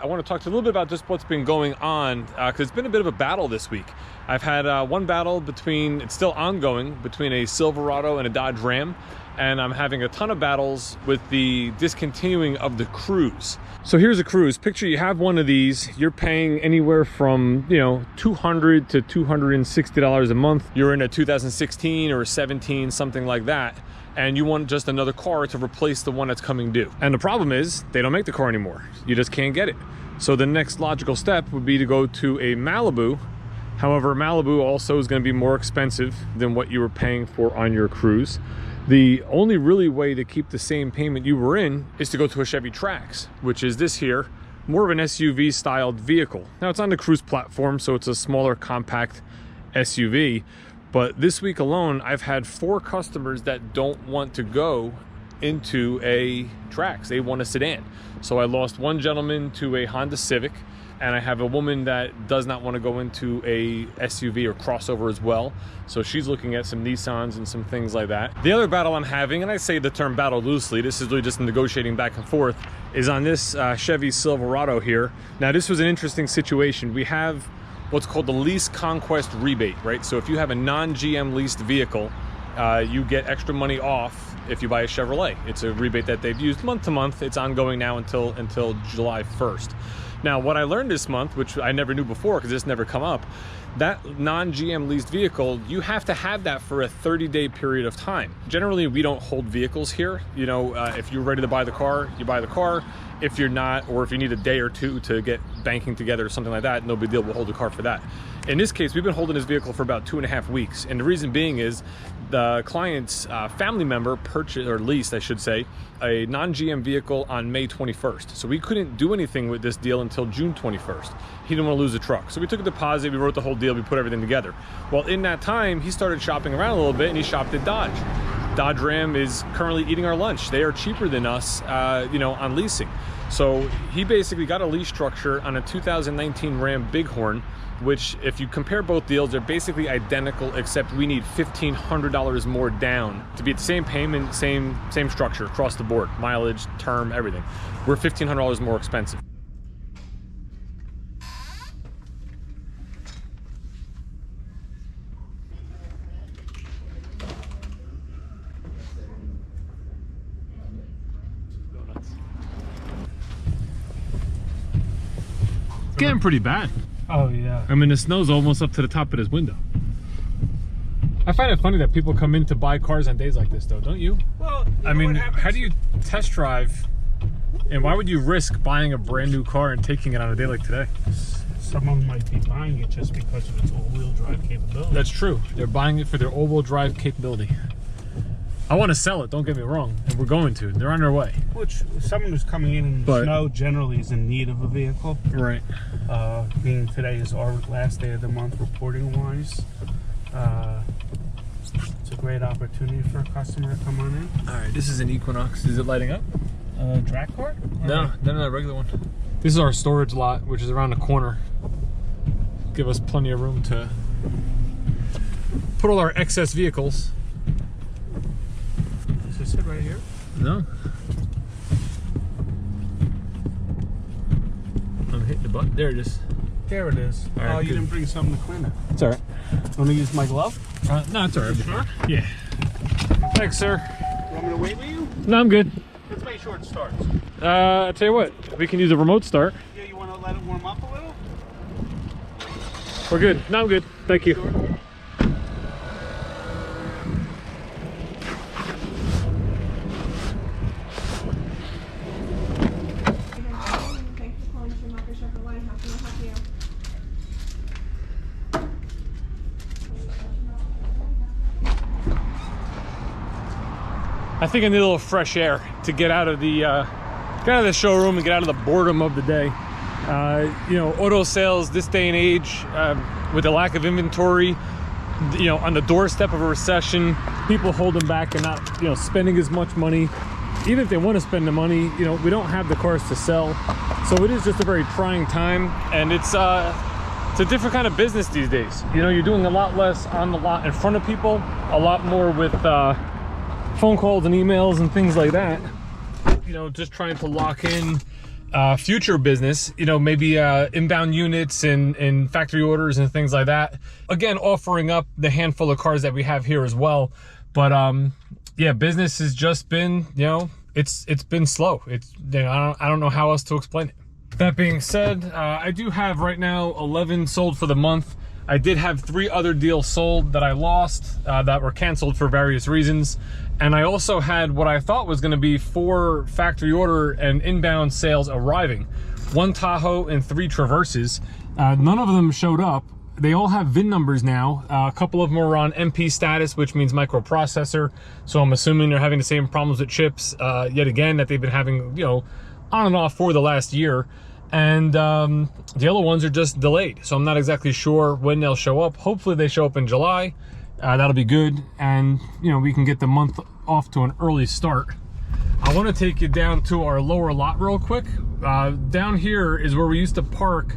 I want to talk to you a little bit about just what's been going on, because it's been a bit of a battle this week. I've had one battle it's still ongoing, between a Silverado and a Dodge Ram, and I'm having a ton of battles with the discontinuing of the Cruze. So here's a Cruze. Picture you have one of these, you're paying anywhere from, $200 to $260 a month. You're in a 2016 or a 17, something like that, and you want just another car to replace the one that's coming due. And the problem is, they don't make the car anymore. You just can't get it. So the next logical step would be to go to a Malibu. However, Malibu also is going to be more expensive than what you were paying for on your Cruze. The only really way to keep the same payment you were in is to go to a Chevy Trax, which is this here, more of an SUV styled vehicle. Now it's on the Cruze platform, so it's a smaller compact SUV. But this week alone, I've had 4 customers that don't want to go into a Trax. They want a sedan. So I lost one gentleman to a Honda Civic, and I have a woman that does not want to go into a SUV or crossover as well. So she's looking at some Nissans and some things like that. The other battle I'm having, and I say the term battle loosely, this is really just negotiating back and forth, is on this Chevy Silverado here. Now this was an interesting situation. We have what's called the lease conquest rebate, right? So if you have a non-GM leased vehicle, you get extra money off if you buy a Chevrolet. It's a rebate that they've used month to month. It's ongoing now until July 1st. Now, what I learned this month, which I never knew before because this never come up, that non-GM leased vehicle, you have to have that for a 30-day period of time. Generally, we don't hold vehicles here. If you're ready to buy the car, you buy the car. If you're not, or if you need a day or two to get banking together or something like that, no big deal, we'll hold the car for that. In this case, we've been holding this vehicle for about 2.5 weeks. And the reason being is the client's family member purchased, or leased, I should say, a non-GM vehicle on May 21st. So we couldn't do anything with this deal until June 21st. He didn't want to lose the truck. So we took a deposit, we wrote the whole deal, we put everything together. Well, in that time, he started shopping around a little bit and he shopped at Dodge. Dodge Ram is currently eating our lunch. They are cheaper than us, on leasing. So he basically got a lease structure on a 2019 Ram Bighorn, which if you compare both deals, they're basically identical, except we need $1,500 more down to be at the same payment, same structure across the board, mileage, term, everything. We're $1,500 more expensive. It's getting pretty bad. Oh yeah. I mean, the snow's almost up to the top of his window. I find it funny that people come in to buy cars on days like this, though, don't you? Well, I mean, how do you test drive, and why would you risk buying a brand new car and taking it on a day like today? Someone might be buying it just because of its all-wheel drive capability. That's true. They're buying it for their all-wheel drive capability. I want to sell it, don't get me wrong, and we're going to. They're on their way. Which, someone who's coming in the snow generally is in need of a vehicle. Right. Being today is our last day of the month reporting-wise, it's a great opportunity for a customer to come on in. All right, this is an Equinox. Is it lighting up? Drag car? No, regular one. This is our storage lot, which is around the corner. Give us plenty of room to put all our excess vehicles. Does it sit right here? No. I'm hitting the button. There it is. There it is. All right, you good. didn't bring something to clean it. It's all right. Want to use my glove? No, it's all right. Sure? Yeah. Thanks, sir. You want me to wait with you? No, I'm good. Let's make sure it starts. I'll tell you what. We can use a remote start. Yeah, you want to let it warm up a little? We're good. No, I'm good. Thank you. Sure. I think I need a little fresh air to get out of the showroom and get out of the boredom of the day. Auto sales this day and age, with the lack of inventory, on the doorstep of a recession, people holding back and not, spending as much money. Even if they want to spend the money, we don't have the cars to sell. So it is just a very trying time, and it's a different kind of business these days. You're doing a lot less on the lot in front of people, a lot more with phone calls and emails and things like that. Just trying to lock in, future business, you know, maybe inbound units and factory orders and things like that. Again, offering up the handful of cars that we have here as well. But yeah, business has just been, you know, it's been slow. It's, you know, I don't know how else to explain it. That being said, I do have right now 11 sold for the month. I did have 3 other deals sold that I lost, that were canceled for various reasons. And I also had what I thought was gonna be 4 factory order and inbound sales arriving. 1 Tahoe and 3 Traverses. None of them showed up. They all have VIN numbers now. A couple of them are on MP status, which means microprocessor. So I'm assuming they're having the same problems with chips yet again that they've been having, you know, on and off for the last year. And the other ones are just delayed. So I'm not exactly sure when they'll show up. Hopefully they show up in July. That'll be good. And, you know, we can get the month off to an early start. I want to take you down to our lower lot real quick. Down here is where we used to park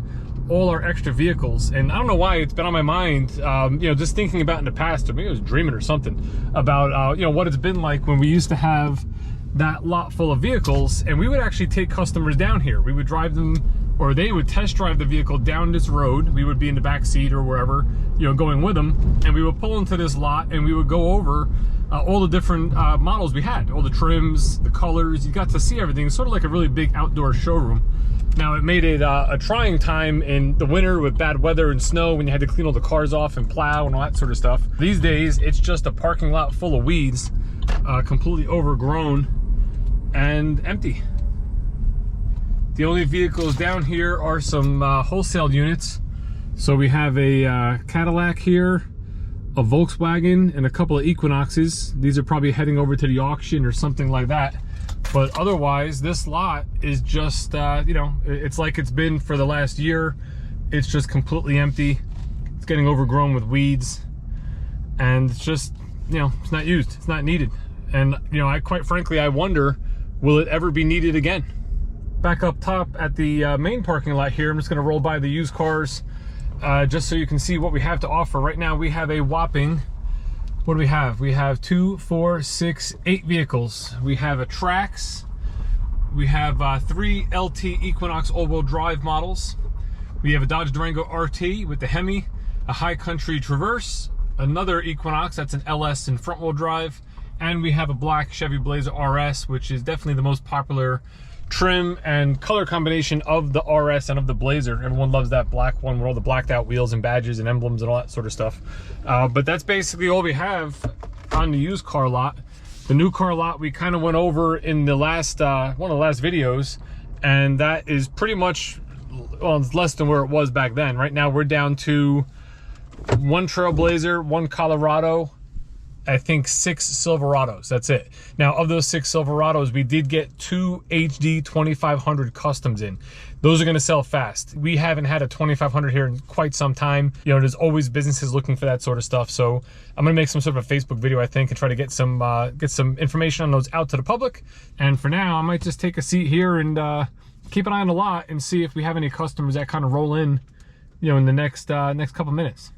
all our extra vehicles. And I don't know why it's been on my mind, you know, just thinking about in the past, or maybe I was dreaming or something, about, you know, what it's been like when we used to have that lot full of vehicles, and we would actually take customers down here. We would drive them, or they would test drive the vehicle down this road. We would be in the back seat or wherever, you know, going with them, and we would pull into this lot and we would go over all the different models we had, all the trims, the colors. You got to see everything. It's sort of like a really big outdoor showroom. Now, it made it a trying time in the winter with bad weather and snow when you had to clean all the cars off and plow and all that sort of stuff. These days, it's just a parking lot full of weeds, completely overgrown and empty. The only vehicles down here are some wholesale units. So we have a Cadillac here, a Volkswagen, and a couple of Equinoxes. These are probably heading over to the auction or something like that. But otherwise, this lot is just, you know, it's like it's been for the last year. It's just completely empty. It's getting overgrown with weeds. And it's just, you know, it's not used. It's not needed. And, you know, quite frankly, I wonder, will it ever be needed again? Back up top at the main parking lot here, I'm just gonna roll by the used cars just so you can see what we have to offer. Right now we have a whopping, what do we have? We have 2, 4, 6, 8 vehicles. We have a Trax. We have 3 LT Equinox all-wheel drive models. We have a Dodge Durango RT with the Hemi, a High Country Traverse, another Equinox, that's an LS and front-wheel drive, and we have a black Chevy Blazer RS, which is definitely the most popular trim and color combination of the RS and of the Blazer. Everyone loves that black one with all the blacked out wheels and badges and emblems and all that sort of stuff. But that's basically all we have on the used car lot. The new car lot we kind of went over in the last one of the last videos, and that is pretty much, well, it's less than where it was back then. Right now we're down to 1 Trailblazer, 1 Colorado, I think 6 Silverados. That's it. Now, of those 6 Silverados, we did get 2 HD 2500 customs in. Those are going to sell fast. We haven't had a 2500 here in quite some time. You know, there's always businesses looking for that sort of stuff. So I'm going to make some sort of a Facebook video, I think, and try to get some information on those out to the public. And for now, I might just take a seat here and keep an eye on the lot and see if we have any customers that kind of roll in, you know, in the next couple minutes.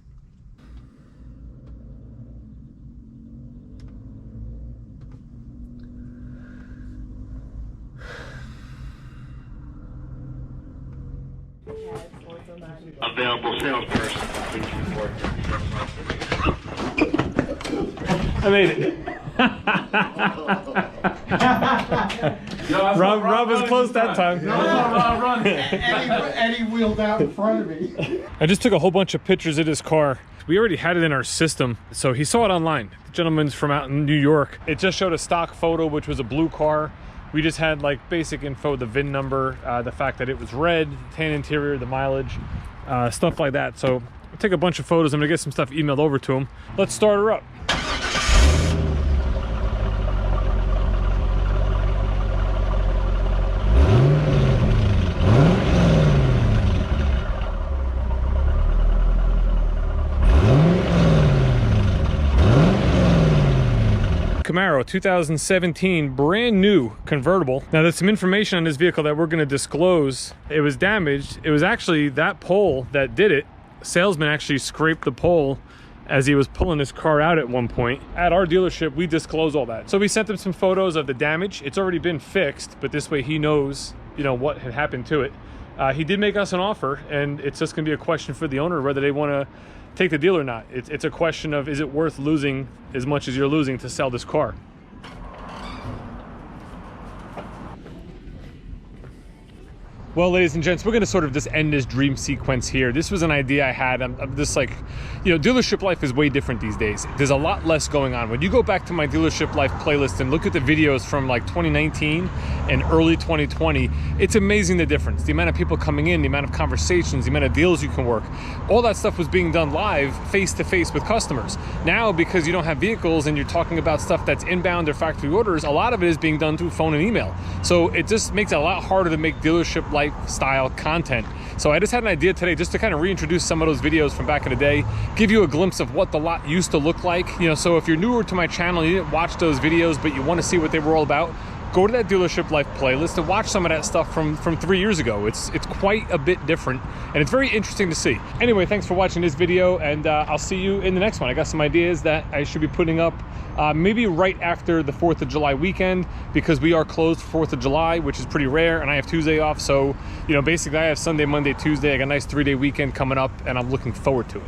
Available salesperson. I made it. Rob was close that time. Eddie wheeled out in front of me. I just took a whole bunch of pictures of this car. We already had it in our system, so he saw it online. The gentleman's from out in New York. It just showed a stock photo, which was a blue car. We just had like basic info, the VIN number, the fact that it was red, tan interior, the mileage, stuff like that. So I'll take a bunch of photos. I'm gonna get some stuff emailed over to him. Let's start her up. Camaro 2017 brand new convertible. Now there's some information on this vehicle that we're going to disclose. It was damaged. It was actually that pole that did it. Salesman actually scraped the pole as he was pulling his car out at one point. At our dealership, we disclose all that. So we sent him some photos of the damage. It's already been fixed, but this way he knows you know, what had happened to it. He did make us an offer, and it's just going to be a question for the owner whether they want to take the deal or not. It's a question of, is it worth losing as much as you're losing to sell this car? Well, ladies and gents, we're going to sort of just end this dream sequence here. This was an idea I had. I'm just like, you know, dealership life is way different these days. There's a lot less going on. When you go back to my dealership life playlist and look at the videos from like 2019 and early 2020, it's amazing the difference. The amount of people coming in, the amount of conversations, the amount of deals you can work. All that stuff was being done live, face-to-face with customers. Now, because you don't have vehicles and you're talking about stuff that's inbound or factory orders, a lot of it is being done through phone and email. So it just makes it a lot harder to make dealership lifestyle content. So I just had an idea today just to kind of reintroduce some of those videos from back in the day, give you a glimpse of what the lot used to look like. You know, so if you're newer to my channel, you didn't watch those videos, but you want to see what they were all about, go to that dealership life playlist and watch some of that stuff from 3 years ago. It's quite a bit different, and it's very interesting to see. Anyway, thanks for watching this video, and I'll see you in the next one. I got some ideas that I should be putting up maybe right after the 4th of July weekend, because we are closed for 4th of July, which is pretty rare, and I have Tuesday off. So, you know, basically I have Sunday, Monday, Tuesday. I got a nice 3-day weekend coming up, and I'm looking forward to it.